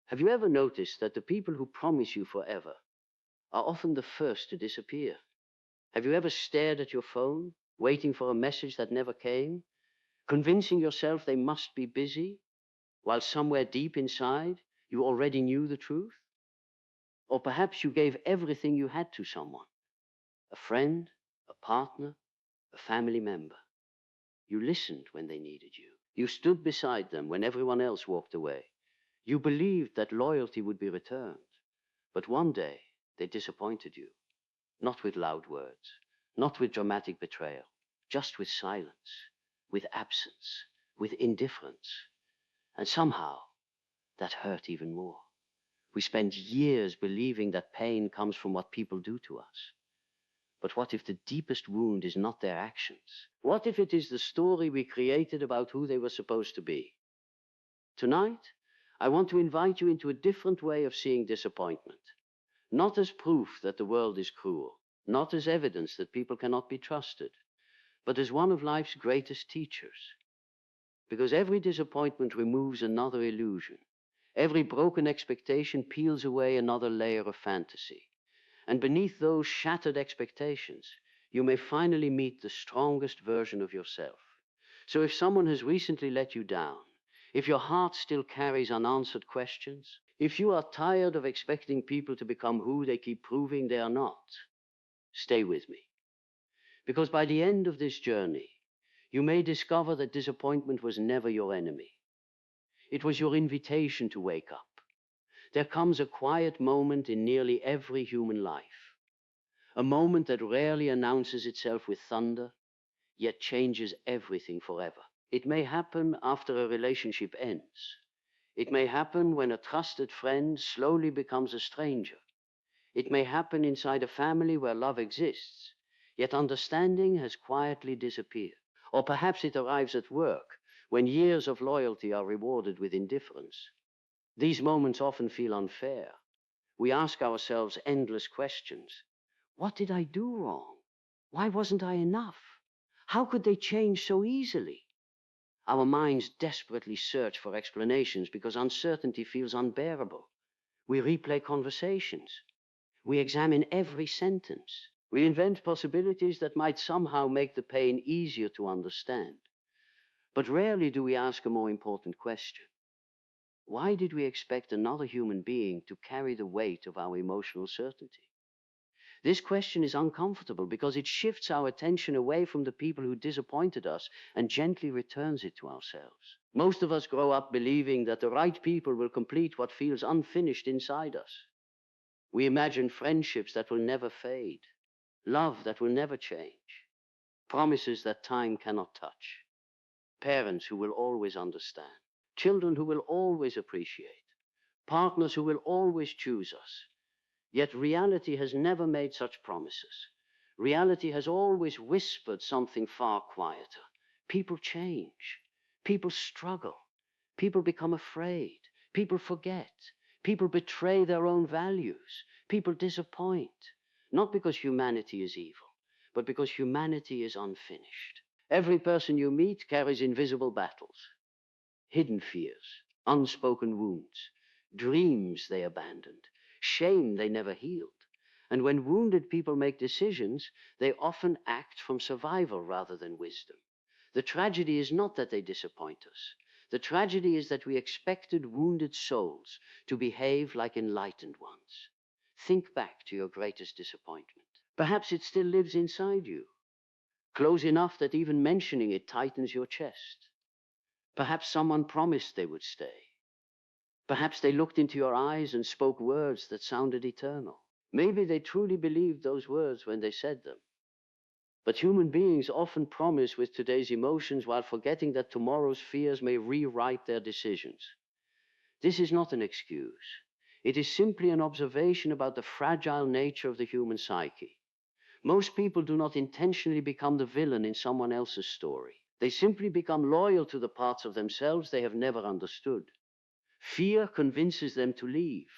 Have you ever noticed that the people who promise you forever are often the first to disappear? Have you ever stared at your phone, waiting for a message that never came, convincing yourself they must be busy, while somewhere deep inside you already knew the truth? Or perhaps you gave everything you had to someone, a friend, a partner, a family member. You listened when they needed you. You stood beside them when everyone else walked away. You believed that loyalty would be returned. But one day, they disappointed you. Not with loud words, not with dramatic betrayal, just with silence, with absence, with indifference. And somehow, that hurt even more. We spend years believing that pain comes from what people do to us. But what if the deepest wound is not their actions? What if it is the story we created about who they were supposed to be? Tonight, I want to invite you into a different way of seeing disappointment. Not as proof that the world is cruel, not as evidence that people cannot be trusted, but as one of life's greatest teachers. Because every disappointment removes another illusion. Every broken expectation peels away another layer of fantasy. And beneath those shattered expectations, you may finally meet the strongest version of yourself. So if someone has recently let you down, if your heart still carries unanswered questions, if you are tired of expecting people to become who they keep proving they are not, stay with me. Because by the end of this journey, you may discover that disappointment was never your enemy. It was your invitation to wake up. There comes a quiet moment in nearly every human life. A moment that rarely announces itself with thunder, yet changes everything forever. It may happen after a relationship ends. It may happen when a trusted friend slowly becomes a stranger. It may happen inside a family where love exists, yet understanding has quietly disappeared. Or perhaps it arrives at work, when years of loyalty are rewarded with indifference. These moments often feel unfair. We ask ourselves endless questions. What did I do wrong? Why wasn't I enough? How could they change so easily? Our minds desperately search for explanations because uncertainty feels unbearable. We replay conversations. We examine every sentence. We invent possibilities that might somehow make the pain easier to understand. But rarely do we ask a more important question. Why did we expect another human being to carry the weight of our emotional certainty? This question is uncomfortable because it shifts our attention away from the people who disappointed us and gently returns it to ourselves. Most of us grow up believing that the right people will complete what feels unfinished inside us. We imagine friendships that will never fade, love that will never change, promises that time cannot touch, parents who will always understand, children who will always appreciate, partners who will always choose us. Yet reality has never made such promises. Reality has always whispered something far quieter. People change. People struggle. People become afraid. People forget. People betray their own values. People disappoint. Not because humanity is evil, but because humanity is unfinished. Every person you meet carries invisible battles, hidden fears, unspoken wounds, dreams they abandoned, shame they never healed. And when wounded people make decisions, they often act from survival rather than wisdom. The tragedy is not that they disappoint us. The tragedy is that we expected wounded souls to behave like enlightened ones. Think back to your greatest disappointment. Perhaps it still lives inside you, close enough that even mentioning it tightens your chest. Perhaps someone promised they would stay. Perhaps they looked into your eyes and spoke words that sounded eternal. Maybe they truly believed those words when they said them. But human beings often promise with today's emotions while forgetting that tomorrow's fears may rewrite their decisions. This is not an excuse. It is simply an observation about the fragile nature of the human psyche. Most people do not intentionally become the villain in someone else's story. They simply become loyal to the parts of themselves they have never understood. Fear convinces them to leave.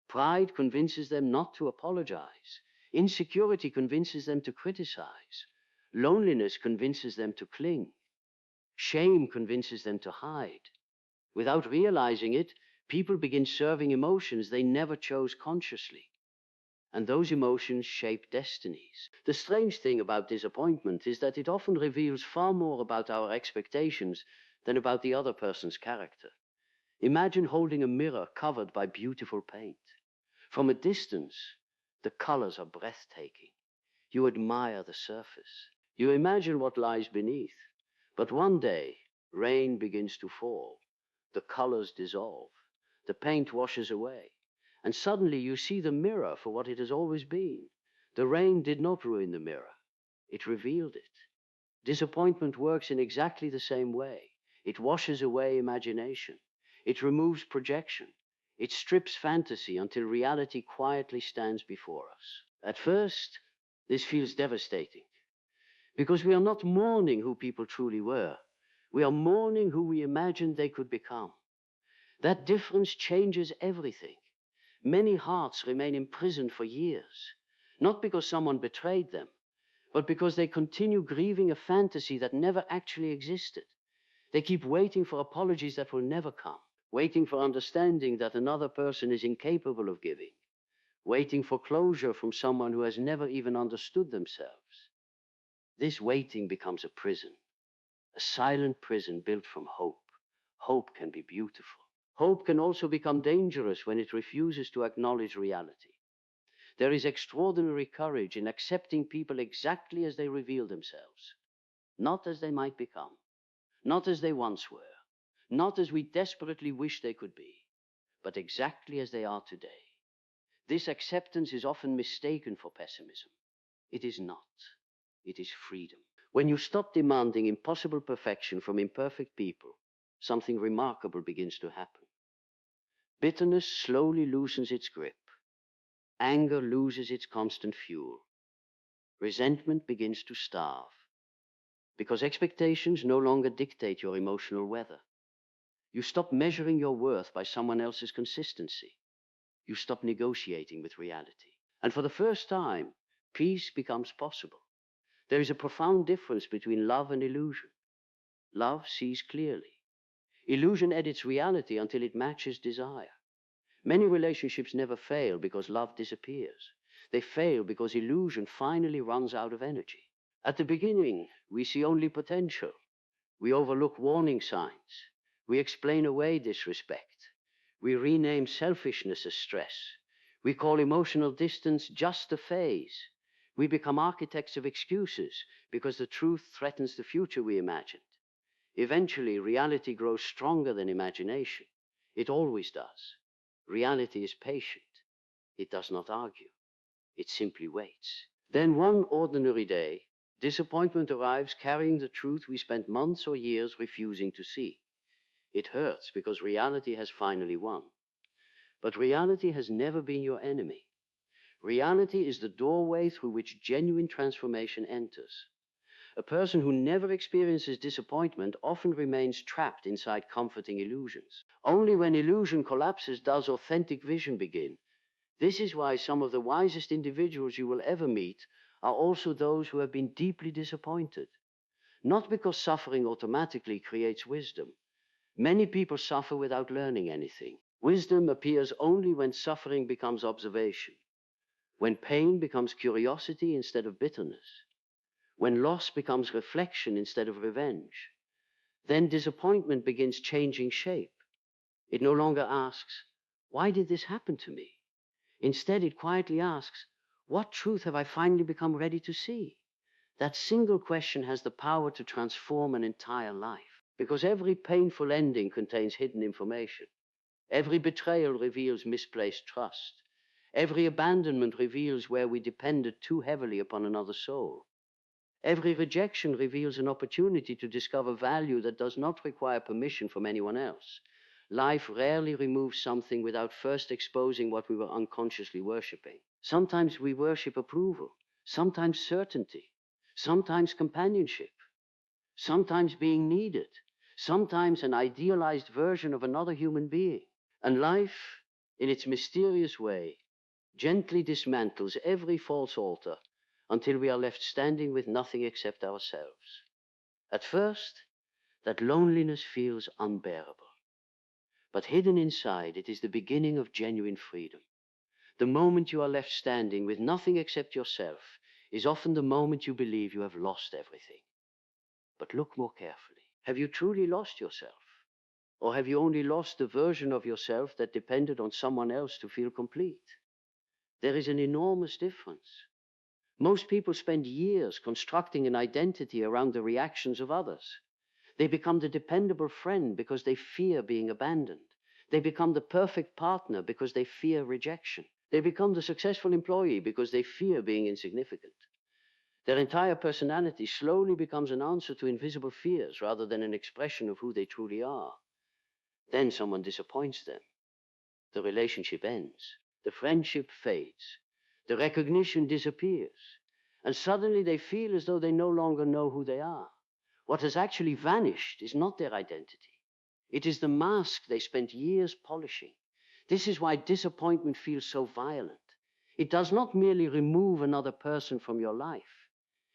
Pride convinces them not to apologize. Insecurity convinces them to criticize. Loneliness convinces them to cling. Shame convinces them to hide. Without realizing it, People begin serving emotions they never chose consciously, and those emotions shape destinies. The strange thing about disappointment is that it often reveals far more about our expectations than about the other person's character. Imagine holding a mirror covered by beautiful paint. From a distance, the colors are breathtaking. You admire the surface. You imagine what lies beneath. But one day, rain begins to fall. The colors dissolve. The paint washes away. And suddenly you see the mirror for what it has always been. The rain did not ruin the mirror. It revealed it. Disappointment works in exactly the same way. It washes away imagination. It removes projection. It strips fantasy until reality quietly stands before us. At first, this feels devastating because we are not mourning who people truly were. We are mourning who we imagined they could become. That difference changes everything. Many hearts remain imprisoned for years, not because someone betrayed them, but because they continue grieving a fantasy that never actually existed. They keep waiting for apologies that will never come, waiting for understanding that another person is incapable of giving, waiting for closure from someone who has never even understood themselves. This waiting becomes a prison, a silent prison built from hope. Hope can be beautiful. Hope can also become dangerous when it refuses to acknowledge reality. There is extraordinary courage in accepting people exactly as they reveal themselves, not as they might become, not as they once were, not as we desperately wish they could be, but exactly as they are today. This acceptance is often mistaken for pessimism. It is not. It is freedom. When you stop demanding impossible perfection from imperfect people, something remarkable begins to happen. Bitterness slowly loosens its grip. Anger loses its constant fuel. Resentment begins to starve. Because expectations no longer dictate your emotional weather. You stop measuring your worth by someone else's consistency. You stop negotiating with reality. And for the first time, peace becomes possible. There is a profound difference between love and illusion. Love sees clearly. Illusion edits reality until it matches desire. Many relationships never fail because love disappears. They fail because illusion finally runs out of energy. At the beginning, we see only potential. We overlook warning signs. We explain away disrespect. We rename selfishness as stress. We call emotional distance just a phase. We become architects of excuses because the truth threatens the future we imagined. Eventually, reality grows stronger than imagination. It always does. Reality is patient. It does not argue. It simply waits. Then one ordinary day, disappointment arrives carrying the truth we spent months or years refusing to see. It hurts because reality has finally won. But reality has never been your enemy. Reality is the doorway through which genuine transformation enters. A person who never experiences disappointment often remains trapped inside comforting illusions. Only when illusion collapses does authentic vision begin. This is why some of the wisest individuals you will ever meet are also those who have been deeply disappointed. Not because suffering automatically creates wisdom. Many people suffer without learning anything. Wisdom appears only when suffering becomes observation, when pain becomes curiosity instead of bitterness, when loss becomes reflection instead of revenge. Then disappointment begins changing shape. It no longer asks, "Why did this happen to me?" Instead, it quietly asks, "What truth have I finally become ready to see?" That single question has the power to transform an entire life. Because every painful ending contains hidden information. Every betrayal reveals misplaced trust. Every abandonment reveals where we depended too heavily upon another soul. Every rejection reveals an opportunity to discover value that does not require permission from anyone else. Life rarely removes something without first exposing what we were unconsciously worshipping. Sometimes we worship approval, sometimes certainty, sometimes companionship, sometimes being needed, sometimes an idealized version of another human being. And life, in its mysterious way, gently dismantles every false altar until we are left standing with nothing except ourselves. At first, that loneliness feels unbearable. But hidden inside, it is the beginning of genuine freedom. The moment you are left standing with nothing except yourself is often the moment you believe you have lost everything. But look more carefully. Have you truly lost yourself? Or have you only lost the version of yourself that depended on someone else to feel complete? There is an enormous difference. Most people spend years constructing an identity around the reactions of others. They become the dependable friend because they fear being abandoned. They become the perfect partner because they fear rejection. They become the successful employee because they fear being insignificant. Their entire personality slowly becomes an answer to invisible fears rather than an expression of who they truly are. Then someone disappoints them. The relationship ends. The friendship fades. The recognition disappears. And suddenly they feel as though they no longer know who they are. What has actually vanished is not their identity. It is the mask they spent years polishing. This is why disappointment feels so violent. It does not merely remove another person from your life.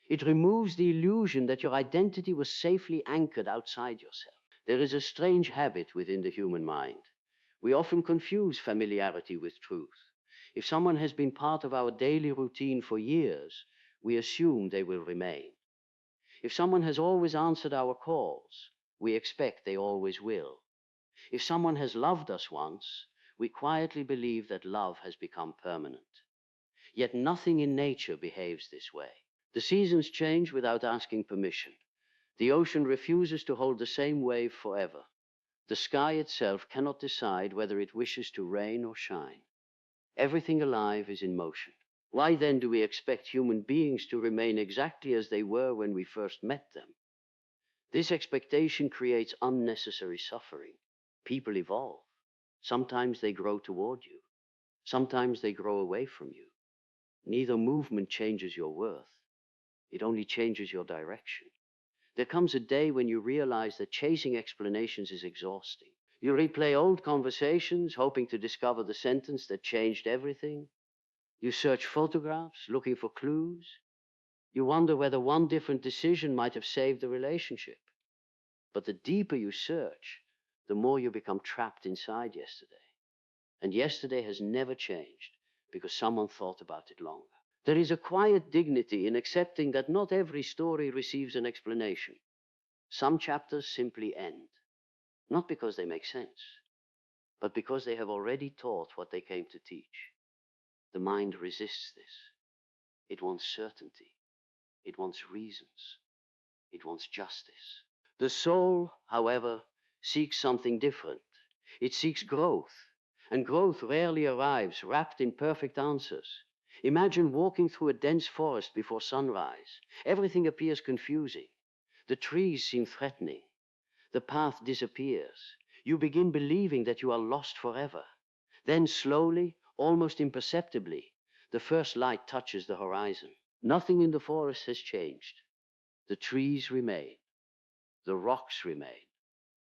It removes the illusion that your identity was safely anchored outside yourself. There is a strange habit within the human mind. We often confuse familiarity with truth. If someone has been part of our daily routine for years, we assume they will remain. If someone has always answered our calls, we expect they always will. If someone has loved us once, we quietly believe that love has become permanent. Yet nothing in nature behaves this way. The seasons change without asking permission. The ocean refuses to hold the same wave forever. The sky itself cannot decide whether it wishes to rain or shine. Everything alive is in motion. Why then do we expect human beings to remain exactly as they were when we first met them? This expectation creates unnecessary suffering. People evolve. Sometimes they grow toward you. Sometimes they grow away from you. Neither movement changes your worth. It only changes your direction. There comes a day when you realize that chasing explanations is exhausting. You replay old conversations, hoping to discover the sentence that changed everything. You search photographs, looking for clues. You wonder whether one different decision might have saved the relationship. But the deeper you search, the more you become trapped inside yesterday. And yesterday has never changed because someone thought about it longer. There is a quiet dignity in accepting that not every story receives an explanation. Some chapters simply end, not because they make sense, but because they have already taught what they came to teach. The mind resists this. It wants certainty. It wants reasons. It wants justice. The soul, however, seeks something different. It seeks growth, and growth rarely arrives wrapped in perfect answers. Imagine walking through a dense forest before sunrise. Everything appears confusing. The trees seem threatening. The path disappears. You begin believing that you are lost forever. Then slowly, almost imperceptibly, the first light touches the horizon. Nothing in the forest has changed. The trees remain. The rocks remain.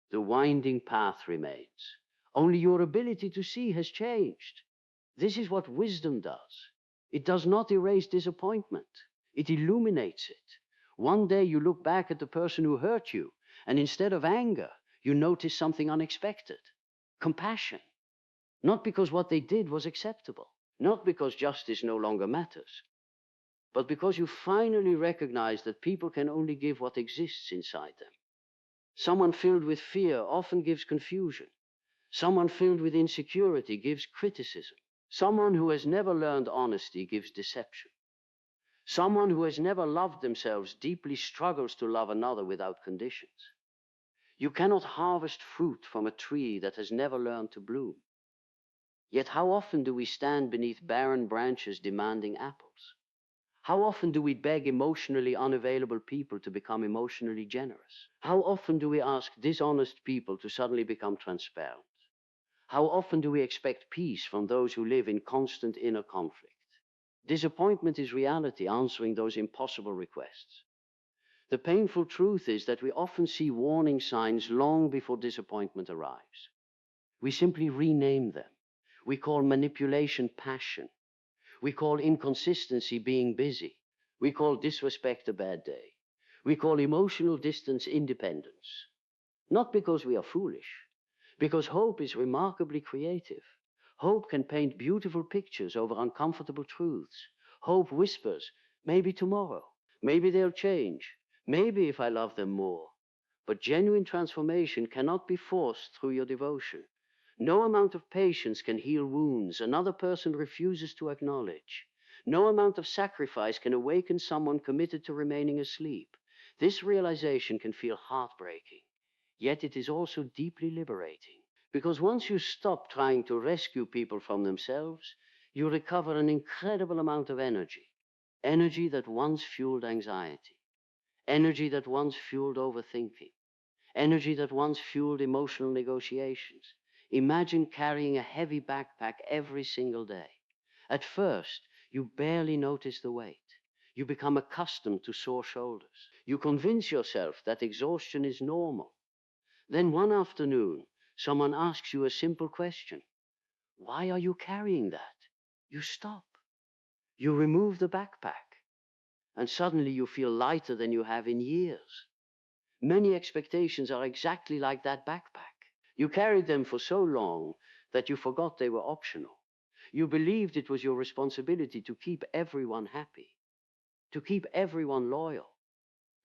The winding path remains. Only your ability to see has changed. This is what wisdom does. It does not erase disappointment. It illuminates it. One day you look back at the person who hurt you, and instead of anger, you notice something unexpected. Compassion. Not because what they did was acceptable. Not because justice no longer matters. But because you finally recognize that people can only give what exists inside them. Someone filled with fear often gives confusion. Someone filled with insecurity gives criticism. Someone who has never learned honesty gives deception. Someone who has never loved themselves deeply struggles to love another without conditions. You cannot harvest fruit from a tree that has never learned to bloom. Yet how often do we stand beneath barren branches demanding apples? How often do we beg emotionally unavailable people to become emotionally generous? How often do we ask dishonest people to suddenly become transparent? How often do we expect peace from those who live in constant inner conflict? Disappointment is reality answering those impossible requests. The painful truth is that we often see warning signs long before disappointment arrives. We simply rename them. We call manipulation passion. We call inconsistency being busy. We call disrespect a bad day. We call emotional distance independence. Not because we are foolish, Because hope is remarkably creative. Hope can paint beautiful pictures over uncomfortable truths. Hope whispers, maybe tomorrow, maybe they'll change, maybe if I love them more. But genuine transformation cannot be forced through your devotion. No amount of patience can heal wounds another person refuses to acknowledge. No amount of sacrifice can awaken someone committed to remaining asleep. This realization can feel heartbreaking, yet it is also deeply liberating. Because once you stop trying to rescue people from themselves, you recover an incredible amount of energy. Energy that once fueled anxiety. Energy that once fueled overthinking. Energy that once fueled emotional negotiations. Imagine carrying a heavy backpack every single day. At first, you barely notice the weight. You become accustomed to sore shoulders. You convince yourself that exhaustion is normal. Then one afternoon, someone asks you a simple question. Why are you carrying that? You stop. You remove the backpack. And suddenly you feel lighter than you have in years. Many expectations are exactly like that backpack. You carried them for so long that you forgot they were optional. You believed it was your responsibility to keep everyone happy, to keep everyone loyal,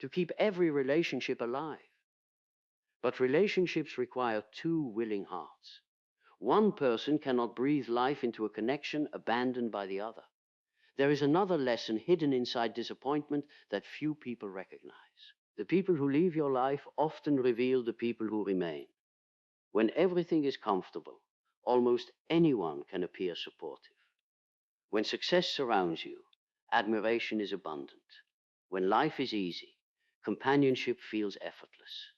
to keep every relationship alive. But relationships require two willing hearts. One person cannot breathe life into a connection abandoned by the other. There is another lesson hidden inside disappointment that few people recognize. The people who leave your life often reveal the people who remain. When everything is comfortable, almost anyone can appear supportive. When success surrounds you, admiration is abundant. When life is easy, companionship feels effortless.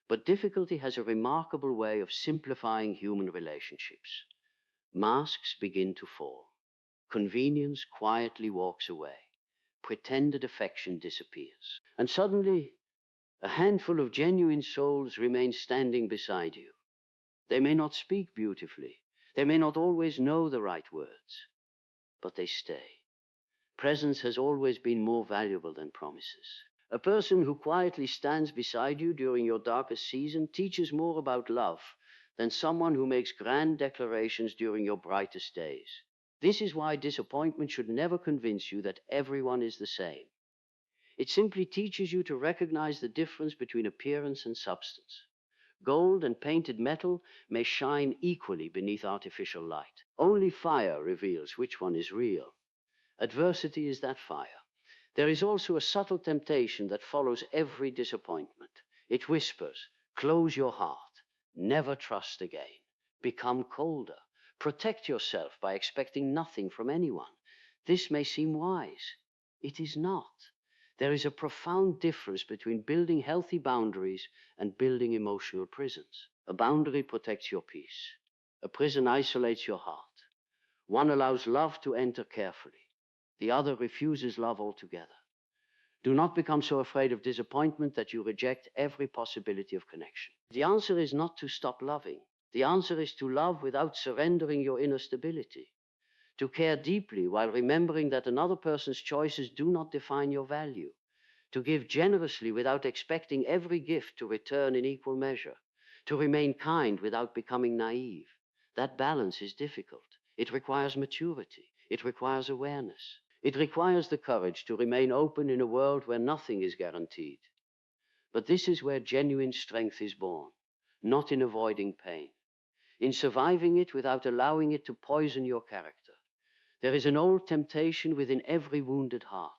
But difficulty has a remarkable way of simplifying human relationships. Masks begin to fall. Convenience quietly walks away. Pretended affection disappears. And suddenly, a handful of genuine souls remain standing beside you. They may not speak beautifully. They may not always know the right words. But they stay. Presence has always been more valuable than promises. A person who quietly stands beside you during your darkest season teaches more about love than someone who makes grand declarations during your brightest days. This is why disappointment should never convince you that everyone is the same. It simply teaches you to recognize the difference between appearance and substance. Gold and painted metal may shine equally beneath artificial light. Only fire reveals which one is real. Adversity is that fire. There is also a subtle temptation that follows every disappointment. It whispers, close your heart, never trust again, become colder, protect yourself by expecting nothing from anyone. This may seem wise. It is not. There is a profound difference between building healthy boundaries and building emotional prisons. A boundary protects your peace. A prison isolates your heart. One allows love to enter carefully. The other refuses love altogether. Do not become so afraid of disappointment that you reject every possibility of connection. The answer is not to stop loving. The answer is to love without surrendering your inner stability. To care deeply while remembering that another person's choices do not define your value. To give generously without expecting every gift to return in equal measure. To remain kind without becoming naive. That balance is difficult. It requires maturity. It requires awareness. It requires the courage to remain open in a world where nothing is guaranteed. But this is where genuine strength is born, not in avoiding pain, in surviving it without allowing it to poison your character. There is an old temptation within every wounded heart,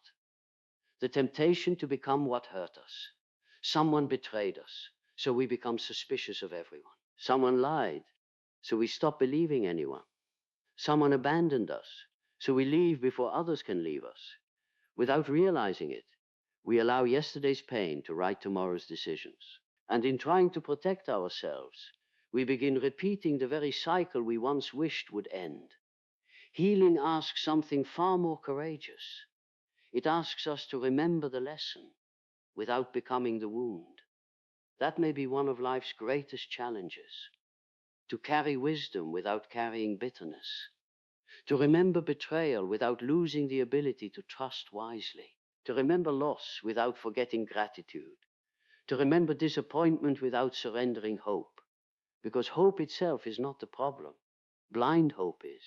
the temptation to become what hurt us. Someone betrayed us, so we become suspicious of everyone. Someone lied, so we stop believing anyone. Someone abandoned us, so we leave before others can leave us. Without realizing it, we allow yesterday's pain to write tomorrow's decisions. And in trying to protect ourselves, we begin repeating the very cycle we once wished would end. Healing asks something far more courageous. It asks us to remember the lesson without becoming the wound. That may be one of life's greatest challenges. To carry wisdom without carrying bitterness. To remember betrayal without losing the ability to trust wisely. To remember loss without forgetting gratitude. To remember disappointment without surrendering hope. because hope itself is not the problem. Blind hope is.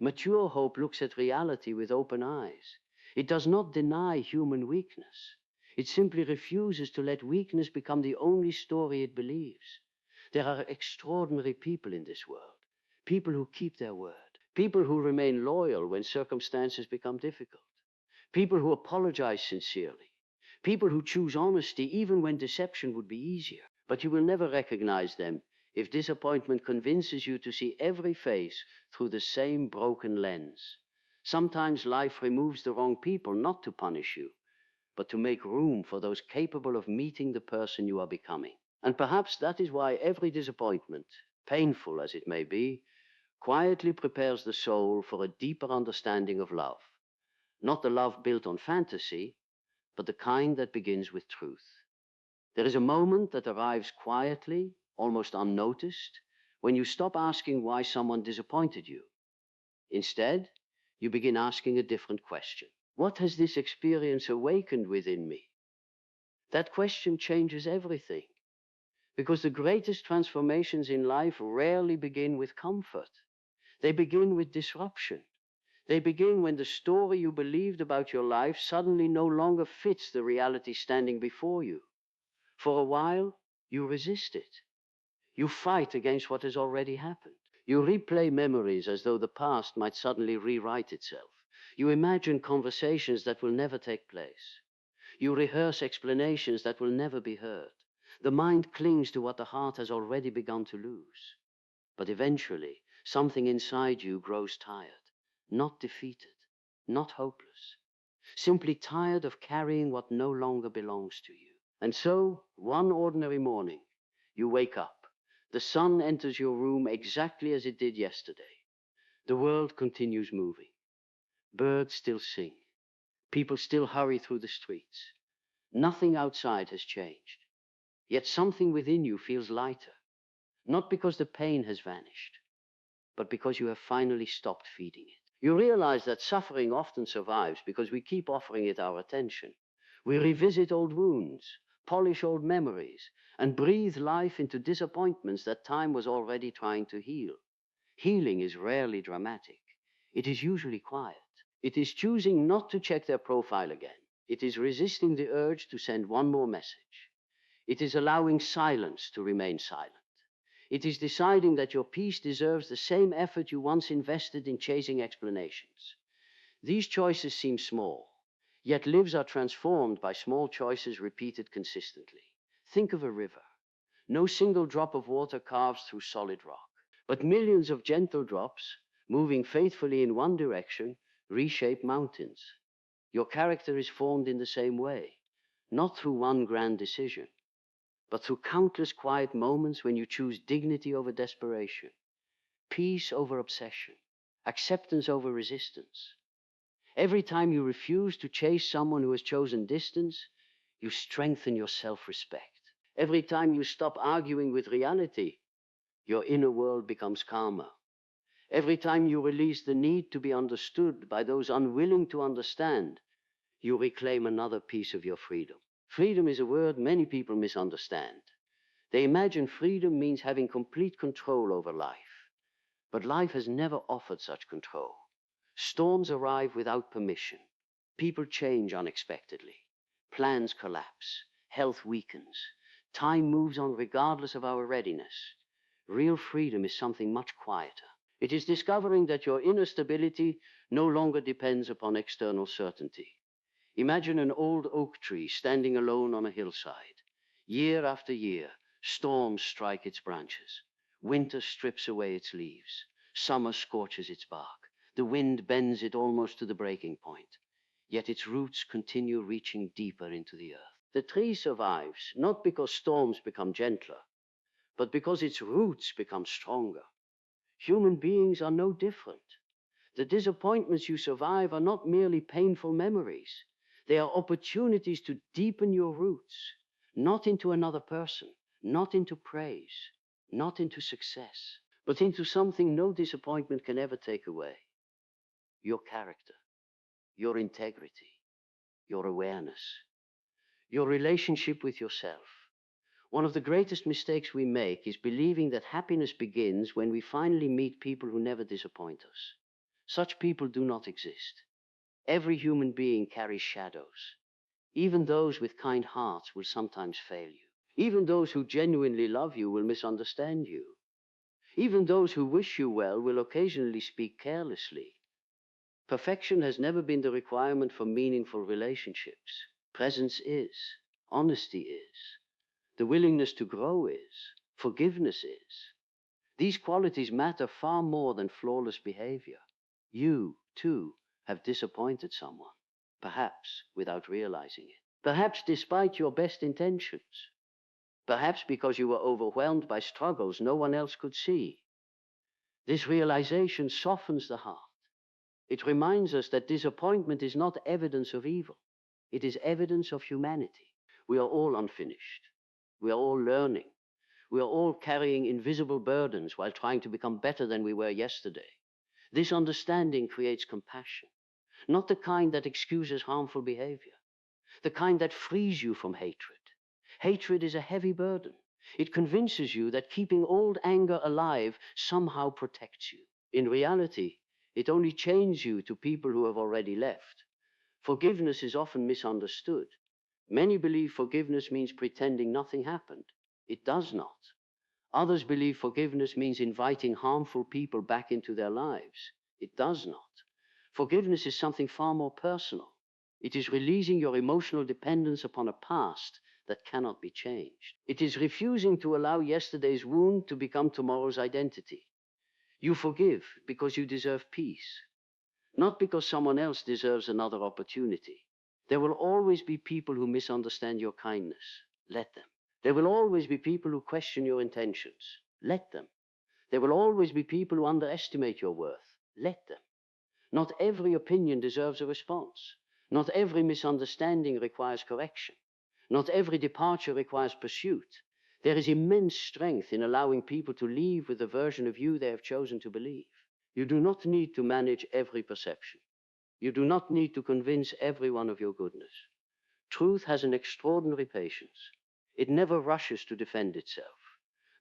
Mature hope looks at reality with open eyes. It does not deny human weakness. It simply refuses to let weakness become the only story it believes. There are extraordinary people in this world, people who keep their word, people who remain loyal when circumstances become difficult, people who apologize sincerely, people who choose honesty even when deception would be easier. But you will never recognize them if disappointment convinces you to see every face through the same broken lens. Sometimes life removes the wrong people not to punish you, but to make room for those capable of meeting the person you are becoming. And perhaps that is why every disappointment, painful as it may be, quietly prepares the soul for a deeper understanding of love. Not the love built on fantasy, but the kind that begins with truth. There is a moment that arrives quietly, almost unnoticed, when you stop asking why someone disappointed you. Instead, you begin asking a different question. What has this experience awakened within me? That question changes everything, because the greatest transformations in life rarely begin with comfort. They begin with disruption. They begin when the story you believed about your life suddenly no longer fits the reality standing before you. For a while, you resist it. You fight against what has already happened. You replay memories as though the past might suddenly rewrite itself. You imagine conversations that will never take place. You rehearse explanations that will never be heard. The mind clings to what the heart has already begun to lose. But eventually, something inside you grows tired, not defeated, not hopeless, simply tired of carrying what no longer belongs to you. And so, one ordinary morning, you wake up. The sun enters your room exactly as it did yesterday. The world continues moving. Birds still sing. People still hurry through the streets. Nothing outside has changed. Yet something within you feels lighter, not because the pain has vanished, but because you have finally stopped feeding it. You realize that suffering often survives because we keep offering it our attention. We revisit old wounds, polish old memories, and breathe life into disappointments that time was already trying to heal. Healing is rarely dramatic. It is usually quiet. It is choosing not to check their profile again. It is resisting the urge to send one more message. It is allowing silence to remain silent. It is deciding that your peace deserves the same effort you once invested in chasing explanations. These choices seem small, yet lives are transformed by small choices repeated consistently. Think of a river. No single drop of water carves through solid rock, but millions of gentle drops, moving faithfully in one direction, reshape mountains. Your character is formed in the same way, not through one grand decision, but through countless quiet moments when you choose dignity over desperation, peace over obsession, acceptance over resistance. Every time you refuse to chase someone who has chosen distance, you strengthen your self-respect. Every time you stop arguing with reality, your inner world becomes calmer. Every time you release the need to be understood by those unwilling to understand, you reclaim another piece of your freedom. Freedom is a word many people misunderstand. They imagine freedom means having complete control over life. But life has never offered such control. Storms arrive without permission. People change unexpectedly. Plans collapse. Health weakens. Time moves on regardless of our readiness. Real freedom is something much quieter. It is discovering that your inner stability no longer depends upon external certainty. Imagine an old oak tree standing alone on a hillside. Year after year, storms strike its branches. Winter strips away its leaves. Summer scorches its bark. The wind bends it almost to the breaking point. Yet its roots continue reaching deeper into the earth. The tree survives not because storms become gentler, but because its roots become stronger. Human beings are no different. The disappointments you survive are not merely painful memories. They are opportunities to deepen your roots, not into another person, not into praise, not into success, but into something no disappointment can ever take away. Your character, your integrity, your awareness, your relationship with yourself. One of the greatest mistakes we make is believing that happiness begins when we finally meet people who never disappoint us. Such people do not exist. Every human being carries shadows. Even those with kind hearts will sometimes fail you. Even those who genuinely love you will misunderstand you. Even those who wish you well will occasionally speak carelessly. Perfection has never been the requirement for meaningful relationships. Presence is. Honesty is. The willingness to grow is. Forgiveness is. These qualities matter far more than flawless behavior. You, too, have disappointed someone, perhaps without realizing it. Perhaps despite your best intentions. Perhaps because you were overwhelmed by struggles no one else could see. This realization softens the heart. It reminds us that disappointment is not evidence of evil. It is evidence of humanity. We are all unfinished. We are all learning. We are all carrying invisible burdens while trying to become better than we were yesterday. This understanding creates compassion, not the kind that excuses harmful behavior, the kind that frees you from hatred. Hatred is a heavy burden. It convinces you that keeping old anger alive somehow protects you. In reality, it only chains you to people who have already left. Forgiveness is often misunderstood. Many believe forgiveness means pretending nothing happened. It does not. Others believe forgiveness means inviting harmful people back into their lives. It does not. Forgiveness is something far more personal. It is releasing your emotional dependence upon a past that cannot be changed. It is refusing to allow yesterday's wound to become tomorrow's identity. You forgive because you deserve peace, not because someone else deserves another opportunity. There will always be people who misunderstand your kindness. Let them. There will always be people who question your intentions. Let them. There will always be people who underestimate your worth. Let them. Not every opinion deserves a response. Not every misunderstanding requires correction. Not every departure requires pursuit. There is immense strength in allowing people to leave with the version of you they have chosen to believe. You do not need to manage every perception. You do not need to convince everyone of your goodness. Truth has an extraordinary patience. It never rushes to defend itself.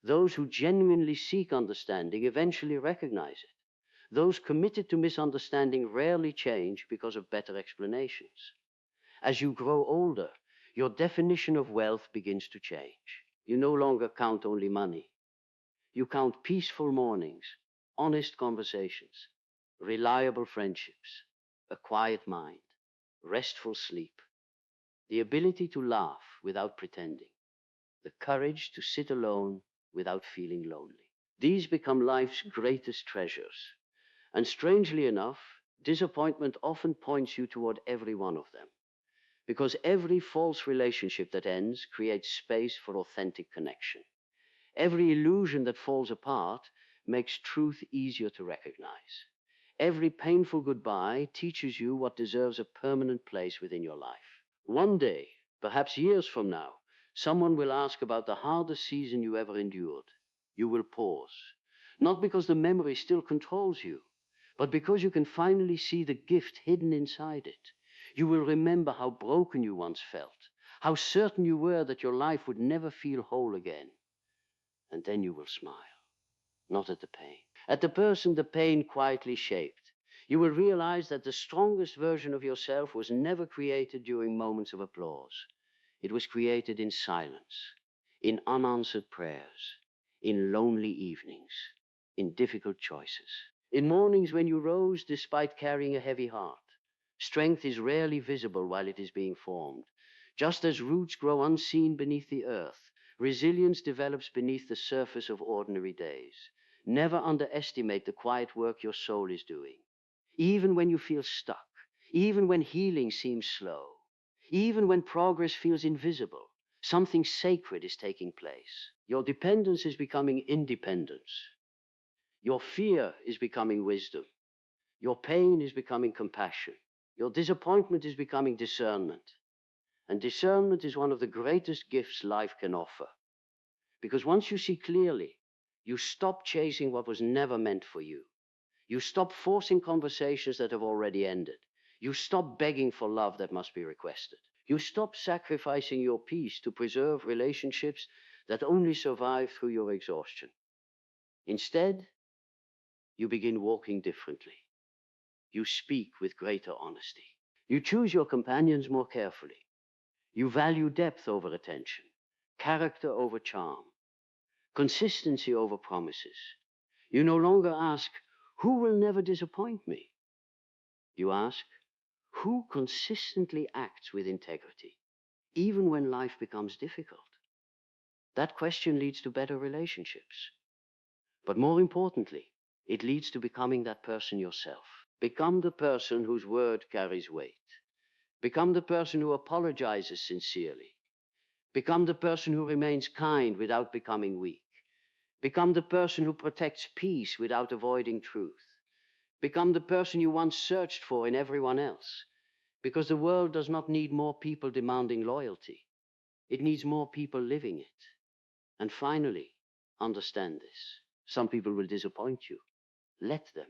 Those who genuinely seek understanding eventually recognize it. Those committed to misunderstanding rarely change because of better explanations. As you grow older, your definition of wealth begins to change. You no longer count only money. You count peaceful mornings, honest conversations, reliable friendships, a quiet mind, restful sleep, the ability to laugh without pretending, the courage to sit alone without feeling lonely. These become life's greatest treasures. And strangely enough, disappointment often points you toward every one of them. Because every false relationship that ends creates space for authentic connection. Every illusion that falls apart makes truth easier to recognize. Every painful goodbye teaches you what deserves a permanent place within your life. One day, perhaps years from now, someone will ask about the hardest season you ever endured. You will pause, not because the memory still controls you, but because you can finally see the gift hidden inside it. You will remember how broken you once felt, how certain you were that your life would never feel whole again. And then you will smile, not at the pain, at the person the pain quietly shaped. You will realize that the strongest version of yourself was never created during moments of applause. It was created in silence, in unanswered prayers, in lonely evenings, in difficult choices, in mornings when you rose despite carrying a heavy heart. Strength is rarely visible while it is being formed. Just as roots grow unseen beneath the earth, resilience develops beneath the surface of ordinary days. Never underestimate the quiet work your soul is doing. Even when you feel stuck, even when healing seems slow, even when progress feels invisible, something sacred is taking place. Your dependence is becoming independence. Your fear is becoming wisdom. Your pain is becoming compassion. Your disappointment is becoming discernment. And discernment is one of the greatest gifts life can offer. Because once you see clearly, you stop chasing what was never meant for you. You stop forcing conversations that have already ended. You stop begging for love that must be requested. You stop sacrificing your peace to preserve relationships that only survive through your exhaustion. Instead, you begin walking differently. You speak with greater honesty. You choose your companions more carefully. You value depth over attention, character over charm, consistency over promises. You no longer ask, who will never disappoint me? You ask, who consistently acts with integrity, even when life becomes difficult? That question leads to better relationships. But more importantly, it leads to becoming that person yourself. Become the person whose word carries weight. Become the person who apologizes sincerely. Become the person who remains kind without becoming weak. Become the person who protects peace without avoiding truth. Become the person you once searched for in everyone else. Because the world does not need more people demanding loyalty. It needs more people living it. And finally, understand this. Some people will disappoint you. Let them.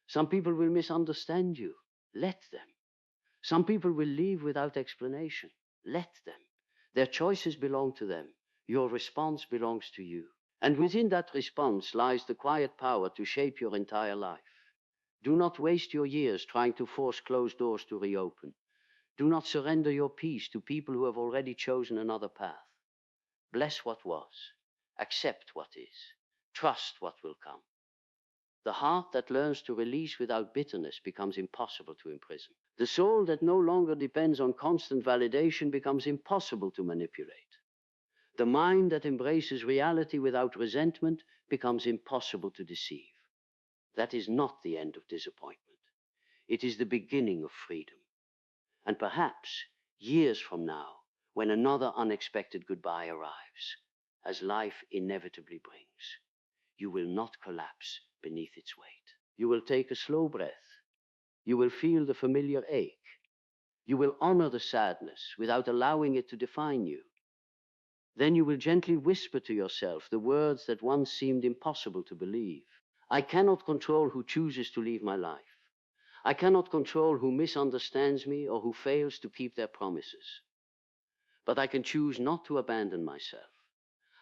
Some people will misunderstand you. Let them. Some people will leave without explanation. Let them. Their choices belong to them. Your response belongs to you. And within that response lies the quiet power to shape your entire life. Do not waste your years trying to force closed doors to reopen. Do not surrender your peace to people who have already chosen another path. Bless what was. Accept what is. Trust what will come. The heart that learns to release without bitterness becomes impossible to imprison. The soul that no longer depends on constant validation becomes impossible to manipulate. The mind that embraces reality without resentment becomes impossible to deceive. That is not the end of disappointment. It is the beginning of freedom. And perhaps, years from now, when another unexpected goodbye arrives, as life inevitably brings, you will not collapse beneath its weight. You will take a slow breath. You will feel the familiar ache. You will honor the sadness without allowing it to define you. Then you will gently whisper to yourself the words that once seemed impossible to believe. I cannot control who chooses to leave my life. I cannot control who misunderstands me or who fails to keep their promises. But I can choose not to abandon myself.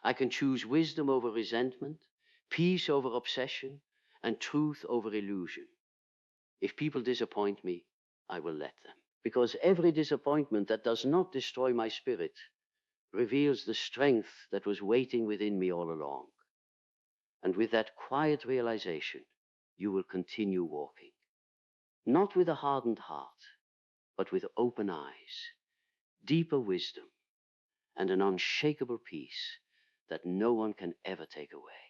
I can choose wisdom over resentment, peace over obsession, and truth over illusion. If people disappoint me, I will let them. Because every disappointment that does not destroy my spirit reveals the strength that was waiting within me all along. And with that quiet realization, you will continue walking. Not with a hardened heart, but with open eyes, deeper wisdom, and an unshakable peace that no one can ever take away.